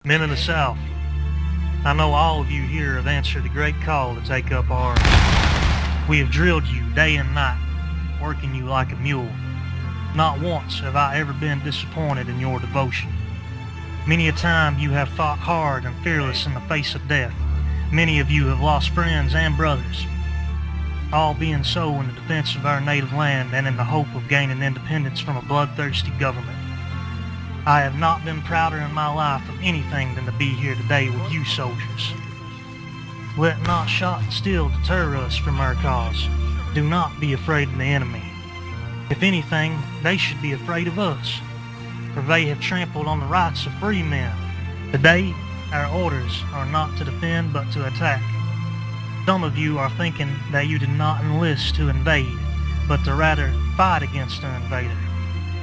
Men of the South, I know all of you here have answered the great call to take up arms. We have drilled you day and night, working you like a mule. Not once have I ever been disappointed in your devotion. Many a time you have fought hard and fearless in the face of death. Many of you have lost friends and brothers, all being so in the defense of our native land and in the hope of gaining independence from a bloodthirsty government. I have not been prouder in my life of anything than to be here today with you soldiers. Let not shot and steel deter us from our cause. Do not be afraid of the enemy. If anything, they should be afraid of us, for they have trampled on the rights of free men. Today, our orders are not to defend but to attack. Some of you are thinking that you did not enlist to invade, but to rather fight against the invader.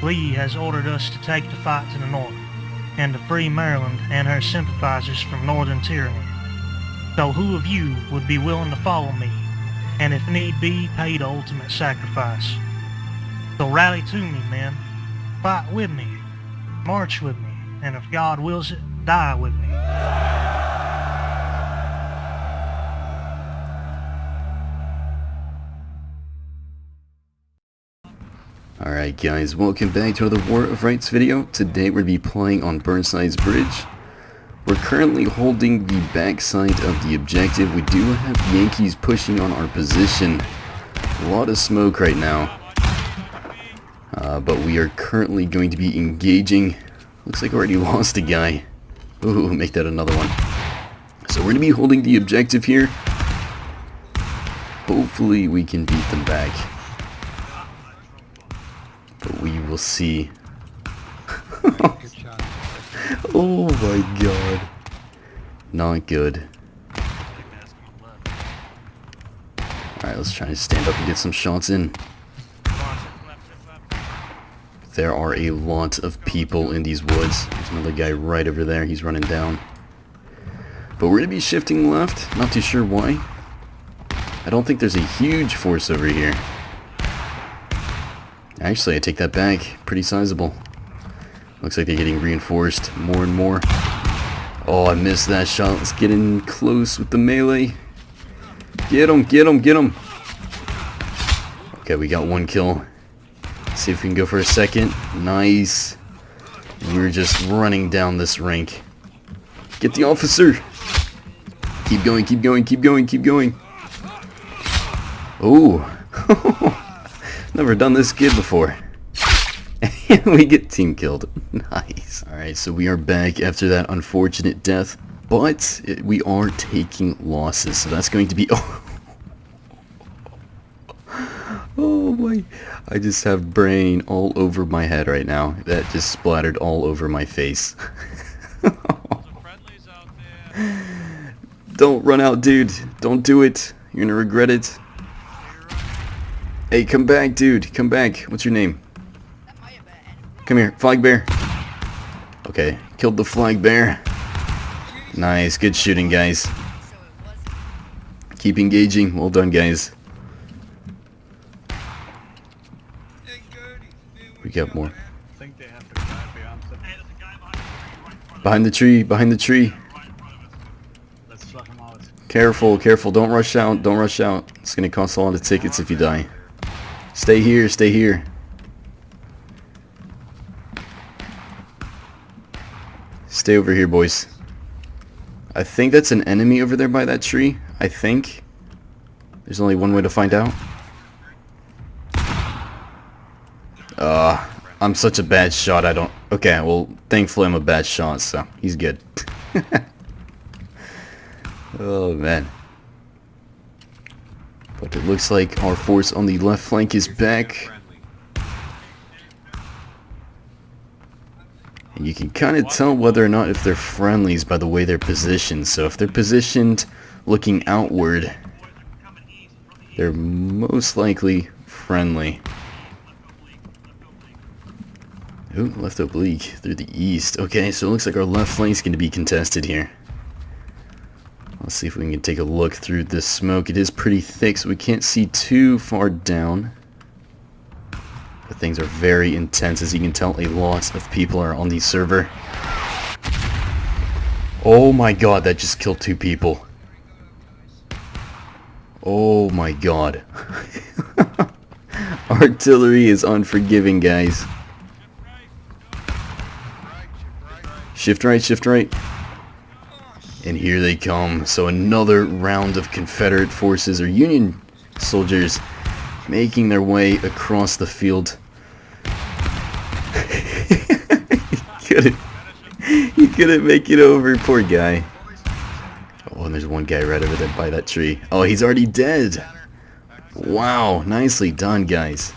Lee has ordered us to take the fight to the north, and to free Maryland and her sympathizers from northern tyranny. So who of you would be willing to follow me, and if need be, pay the ultimate sacrifice? So rally to me, men. Fight with me. March with me. And if God wills it, die with me. Alright guys, welcome back to another War of Rights video. Today we're going to be playing on Burnside's Bridge. We're currently holding the backside of the objective. We do have Yankees pushing on our position. A lot of smoke right now. But we are currently going to be engaging. Looks like we already lost a guy. Ooh, make that another one. So we're going to be holding the objective here. Hopefully we can beat them back. But we will see. Oh my god. Not good. Alright, let's try to stand up and get some shots in. There are a lot of people in these woods. There's another guy right over there. He's running down. But we're going to be shifting left. Not too sure why. I don't think there's a huge force over here. Actually, I take that back. Pretty sizable. Looks like they're getting reinforced more and more. Oh, I missed that shot. Let's get in close with the melee. Get him, get him, get him. Okay, we got one kill. See if we can go for a second. Nice. We're just running down this rank. Get the officer. Keep going, keep going, keep going, keep going. Oh. Never done this good before. We get team killed. Nice. Alright, so we are back after that unfortunate death. But we are taking losses. So that's going to be... Oh my... I just have brain all over my head right now. That just splattered all over my face. Don't run out, dude. Don't do it. You're gonna regret it. Hey, come back, dude. Come back. What's your name? Come here. Flag bear. Okay. Killed the flag bear. Nice. Good shooting, guys. Keep engaging. Well done, guys. We got more. Behind the tree. Behind the tree. Careful. Careful. Don't rush out. Don't rush out. It's going to cost a lot of tickets if you die. Stay here, stay here. Stay over here, boys. I think that's an enemy over there by that tree. I think. There's only one way to find out. I'm such a bad shot, I don't... Okay, well, thankfully I'm a bad shot, so he's good. Oh, man. But it looks like our force on the left flank is back. And you can kind of tell whether or not if they're friendlies by the way they're positioned. So if they're positioned looking outward, they're most likely friendly. Ooh, left oblique through the east. Okay, so it looks like our left flank's going to be contested here. Let's see if we can take a look through this smoke. It is pretty thick, so we can't see too far down. But things are very intense. As you can tell, a lot of people are on the server. Oh my god, that just killed 2 people. Oh my god. Artillery is unforgiving, guys. Shift right, shift right. And here they come. So another round of Confederate forces or Union soldiers making their way across the field. He couldn't make it over, poor guy. Oh, and there's one guy right over there by that tree. Oh, he's already dead. Wow, nicely done, guys.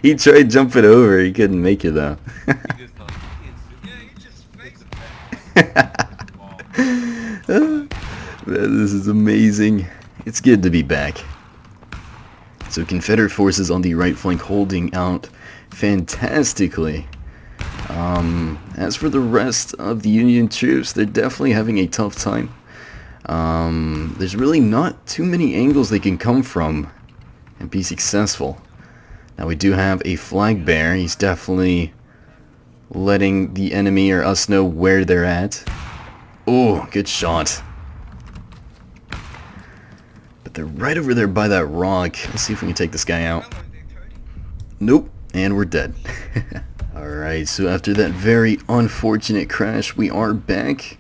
He tried jumping over, he couldn't make it though. This is amazing. It's good to be back. So Confederate forces on the right flank holding out fantastically. As for the rest of the Union troops, they're definitely having a tough time. There's really not too many angles they can come from and be successful. Now we do have a flag bearer. He's definitely letting the enemy or us know where they're at. Oh, good shot. But they're right over there by that rock. Let's see if we can take this guy out. Nope, and we're dead. Alright, so after that very unfortunate crash, we are back.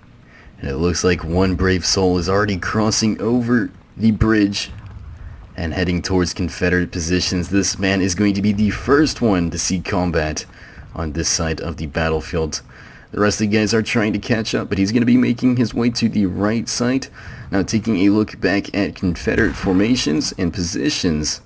And it looks like one brave soul is already crossing over the bridge and heading towards Confederate positions. This man is going to be the first one to see combat on this side of the battlefield. The rest of the guys are trying to catch up, but he's going to be making his way to the right side. Now taking a look back at Confederate formations and positions.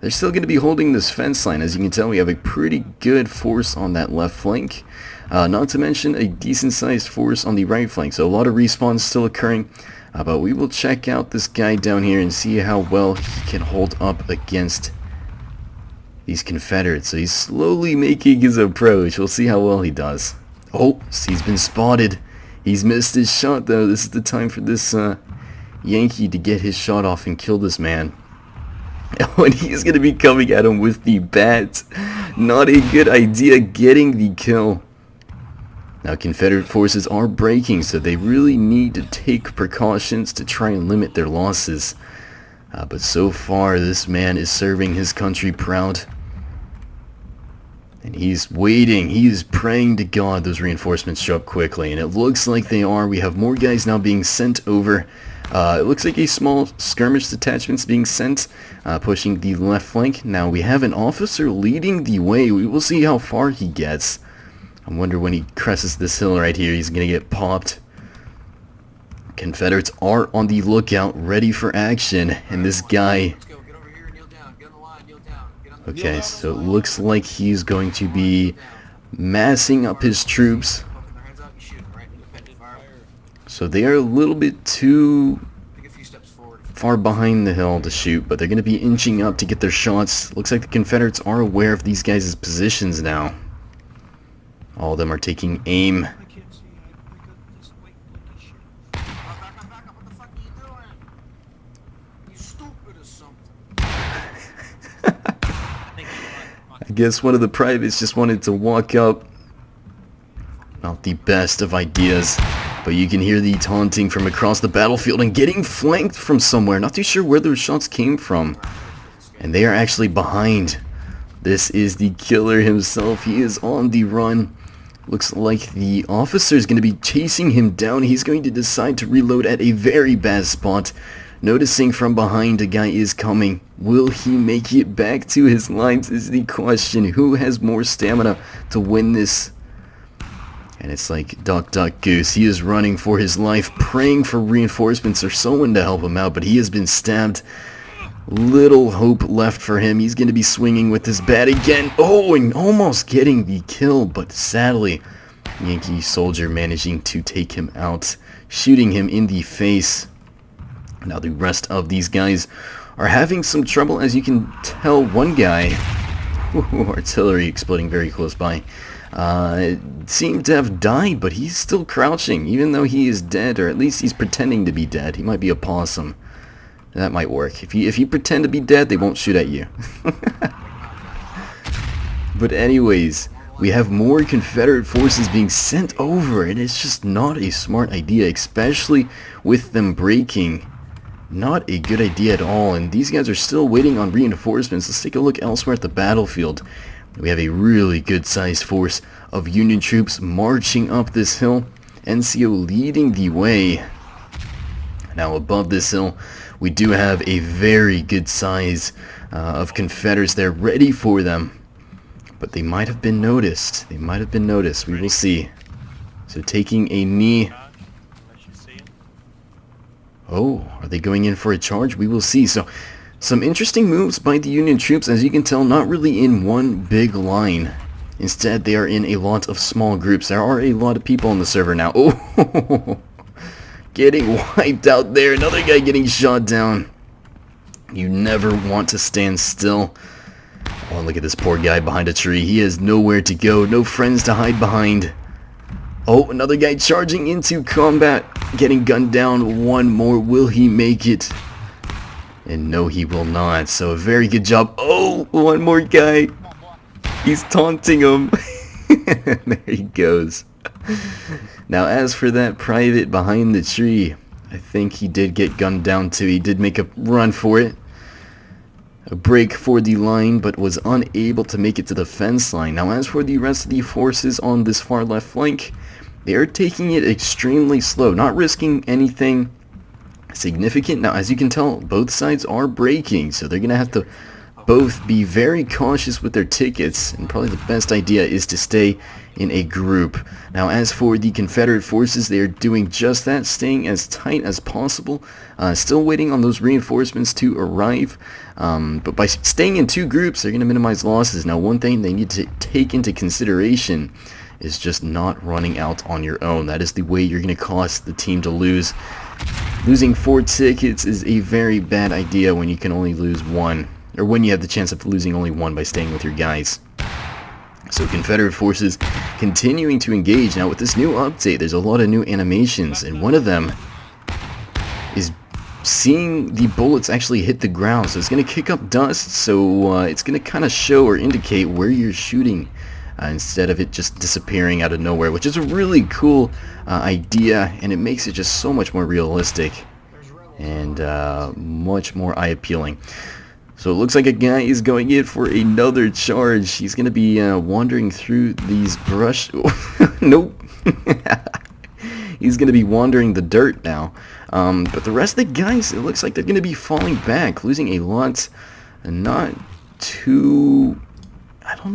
They're still going to be holding this fence line. As you can tell, we have a pretty good force on that left flank. Not to mention a decent sized force on the right flank. So a lot of respawns still occurring. But we will check out this guy down here and see how well he can hold up against these Confederates. So he's slowly making his approach. We'll see how well he does. Oh, he's been spotted. He's missed his shot though. This is the time for this Yankee to get his shot off and kill this man. Oh, and he's going to be coming at him with the bat. Not a good idea getting the kill. Now Confederate forces are breaking, so they really need to take precautions to try and limit their losses. But so far, this man is serving his country proud. And he's waiting. He is praying to God those reinforcements show up quickly. And it looks like they are. We have more guys now being sent over. It looks like a small skirmish detachment's being sent, pushing the left flank. Now we have an officer leading the way. We will see how far he gets. I wonder when he cresses this hill right here, he's going to get popped. Confederates are on the lookout, ready for action. And this guy... Okay, so it looks like he's going to be massing up his troops. So they are a little bit too far behind the hill to shoot, but they're going to be inching up to get their shots. Looks like the Confederates are aware of these guys' positions now. All of them are taking aim. I guess one of the privates just wanted to walk up. Not the best of ideas, but you can hear the taunting from across the battlefield and getting flanked from somewhere. Not too sure where those shots came from. And they are actually behind. This is the killer himself. He is on the run. Looks like the officer is going to be chasing him down. He's going to decide to reload at a very bad spot. Noticing from behind a guy is coming. Will he make it back to his lines is the question. Who has more stamina to win this? And it's like duck, duck, goose. He is running for his life, praying for reinforcements or someone to help him out, but he has been stabbed. Little hope left for him. He's going to be swinging with his bat again. Oh, and almost getting the kill, but sadly, Yankee soldier managing to take him out, shooting him in the face. Now the rest of these guys are having some trouble. As you can tell, one guy, artillery exploding very close by, seemed to have died, but he's still crouching, even though he is dead, or at least he's pretending to be dead. He might be a possum. That might work. If you pretend to be dead, they won't shoot at you. But anyways, we have more Confederate forces being sent over, and it's just not a smart idea, especially with them breaking. Not a good idea at all, and these guys are still waiting on reinforcements. Let's take a look elsewhere at the battlefield. We have a really good-sized force of Union troops marching up this hill. NCO leading the way. Now above this hill, we do have a very good size of Confederates there ready for them. But they might have been noticed. They might have been noticed. We will see. So taking a knee. Oh, are they going in for a charge? We will see. So some interesting moves by the Union troops, as you can tell, not really in one big line. Instead, they are in a lot of small groups. There are a lot of people on the server now. Oh, getting wiped out there. Another guy getting shot down. You never want to stand still. Oh, look at this poor guy behind a tree. He has nowhere to go, no friends to hide behind. Oh, another guy charging into combat, getting gunned down. One more. Will he make it? And no, he will not. So a very good job. Oh, one more guy. He's taunting him. There he goes. Now, as for that private behind the tree, I think he did get gunned down too. He did make a run for it. A break for the line, but was unable to make it to the fence line. Now, as for the rest of the forces on this far left flank, they are taking it extremely slow, not risking anything significant. Now, as you can tell, both sides are breaking, so they're going to have to both be very cautious with their tickets, and probably the best idea is to stay in a group. Now, as for the Confederate forces, they are doing just that, staying as tight as possible, still waiting on those reinforcements to arrive, but by staying in two groups, they're going to minimize losses. Now, one thing they need to take into consideration is just not running out on your own. That is the way you're going to cause the team to lose. Losing 4 tickets is a very bad idea when you can only lose 1, or when you have the chance of losing only 1 by staying with your guys. So Confederate forces continuing to engage. Now with this new update, there's a lot of new animations, and one of them is seeing the bullets actually hit the ground. So it's going to kick up dust, so it's going to kind of show or indicate where you're shooting instead of it just disappearing out of nowhere, which is a really cool idea, and it makes it just so much more realistic and much more eye-appealing. So it looks like a guy is going in for another charge. He's going to be wandering through these brush... Nope. He's going to be wandering the dirt now. But the rest of the guys, it looks like they're going to be falling back, losing a lot. And not too... I don't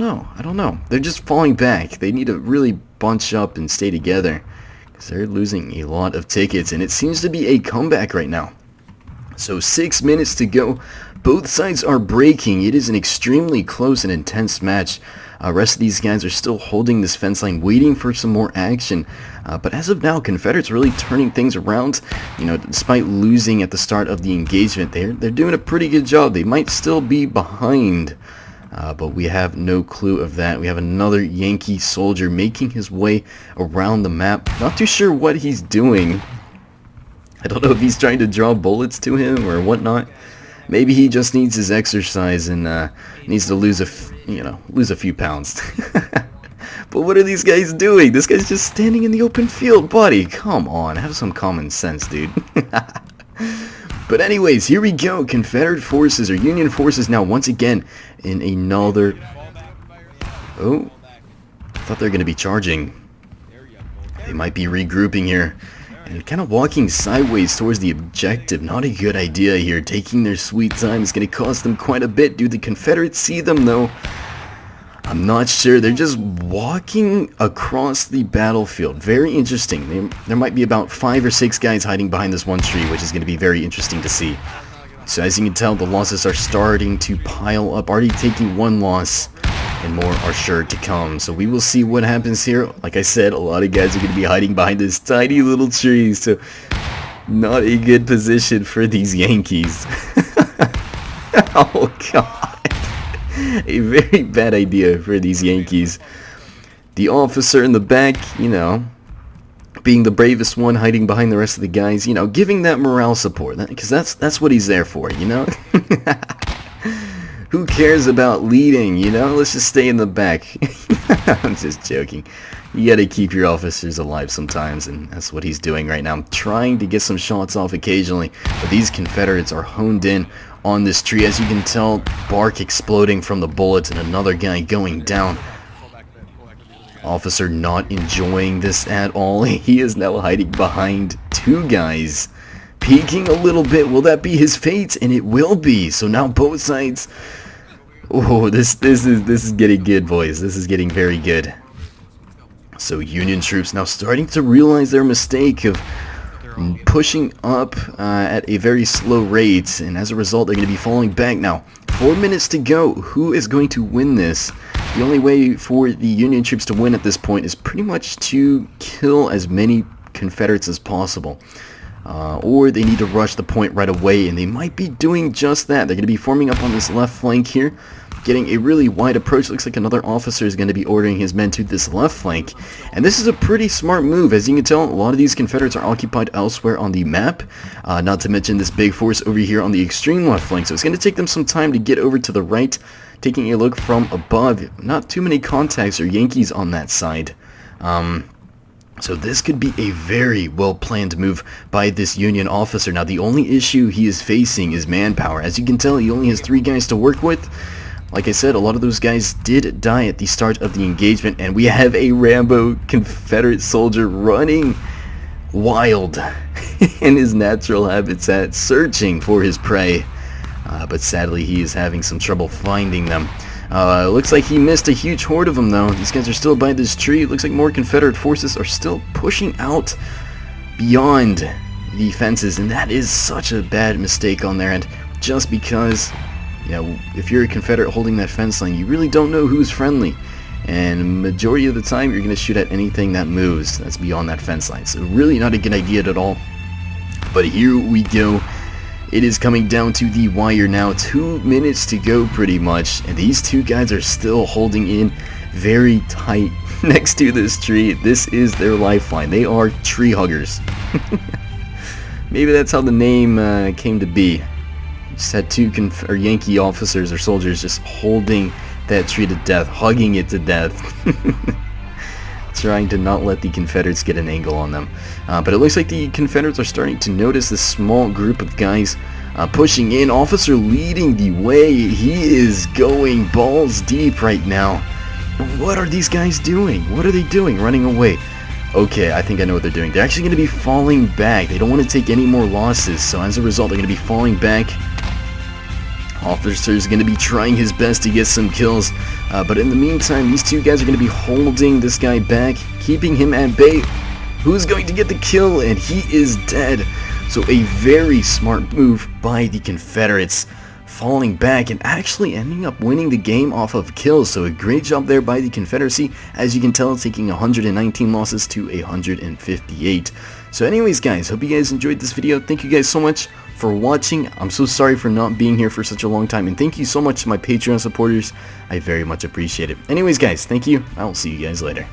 know. They're just falling back. They need to really bunch up and stay together, because they're losing a lot of tickets, and it seems to be a comeback right now. So 6 minutes to go. Both sides are breaking. It is an extremely close and intense match. Rest of these guys are still holding this fence line, waiting for some more action. But as of now, Confederates really turning things around. You know, despite losing at the start of the engagement, they're doing a pretty good job. They might still be behind, but we have no clue of that. We have another Yankee soldier making his way around the map. Not too sure what he's doing. I don't know if he's trying to draw bullets to him or whatnot. Maybe he just needs his exercise and needs to lose a few pounds. But what are these guys doing? This guy's just standing in the open field, buddy. Come on, have some common sense, dude. But anyways, here we go. Confederate forces or Union forces now once again in another... Oh, I thought they were going to be charging. They might be regrouping here. And kind of walking sideways towards the objective. Not a good idea here. Taking their sweet time is going to cost them quite a bit. Do the Confederates see them, though? I'm not sure. They're just walking across the battlefield. Very interesting. There might be about 5 or 6 guys hiding behind this one tree, which is going to be very interesting to see. So as you can tell, the losses are starting to pile up. Already taking 1 loss, and more are sure to come. So we will see what happens here. Like I said, a lot of guys are going to be hiding behind this tiny little tree, so not a good position for these Yankees. Oh god. A very bad idea for these Yankees. The officer in the back, you know, being the bravest one, hiding behind the rest of the guys, you know, giving that morale support, because that's what he's there for, you know. Who cares about leading, you know? Let's just stay in the back. I'm just joking. You gotta keep your officers alive sometimes, and that's what he's doing right now. I'm trying to get some shots off occasionally, but these Confederates are honed in on this tree. As you can tell, bark exploding from the bullets and another guy going down. Officer not enjoying this at all. He is now hiding behind two guys, peeking a little bit. Will that be his fate? And it will be. So now both sides. Oh, this is getting good, boys. This is getting very good. So Union troops now starting to realize their mistake of pushing up at a very slow rate, and as a result they're going to be falling back now. 4 minutes to go. Who is going to win this? The only way for the Union troops to win at this point is pretty much to kill as many Confederates as possible. Or they need to rush the point right away, and they might be doing just that. They're going to be forming up on this left flank here, getting a really wide approach. Looks like another officer is going to be ordering his men to this left flank, and this is a pretty smart move. As you can tell, a lot of these Confederates are occupied elsewhere on the map, not to mention this big force over here on the extreme left flank, so it's going to take them some time to get over to the right. Taking a look from above, not too many contacts or Yankees on that side. So this could be a very well-planned move by this Union officer. Now the only issue he is facing is manpower. As you can tell, he only has 3 guys to work with. Like I said, a lot of those guys did die at the start of the engagement, and we have a Rambo Confederate soldier running wild in his natural habitat, searching for his prey. But sadly, he is having some trouble finding them. Looks like he missed a huge horde of them, though. These guys are still by this tree. It looks like more Confederate forces are still pushing out beyond the fences, and that is such a bad mistake on their end, just because, you know, if you're a Confederate holding that fence line, you really don't know who's friendly, and majority of the time you're going to shoot at anything that moves that's beyond that fence line. So really not a good idea at all. But here we go. It is coming down to the wire now. 2 minutes to go pretty much, and these two guys are still holding in very tight next to this tree. This is their lifeline. They are tree huggers. Maybe that's how the name came to be. Just had 2 Yankee officers or soldiers just holding that tree to death, hugging it to death. Trying to not let the Confederates get an angle on them. But it looks like the Confederates are starting to notice this small group of guys pushing in. Officer leading the way. He is going balls deep right now. What are these guys doing? What are they doing? Running away. Okay, I think I know what they're doing. They're actually going to be falling back. They don't want to take any more losses, so as a result, they're going to be falling back. Officer is going to be trying his best to get some kills, but in the meantime, these 2 guys are going to be holding this guy back, keeping him at bay. Who's going to get the kill? And he is dead. So a very smart move by the Confederates, falling back and actually ending up winning the game off of kills. So a great job there by the Confederacy, as you can tell, taking 119 losses to 158. So anyways, guys, hope you guys enjoyed this video. Thank you guys so much for watching. I'm so sorry for not being here for such a long time, and thank you so much to my Patreon supporters. I very much appreciate it. Anyways, guys, thank you. I will see you guys later.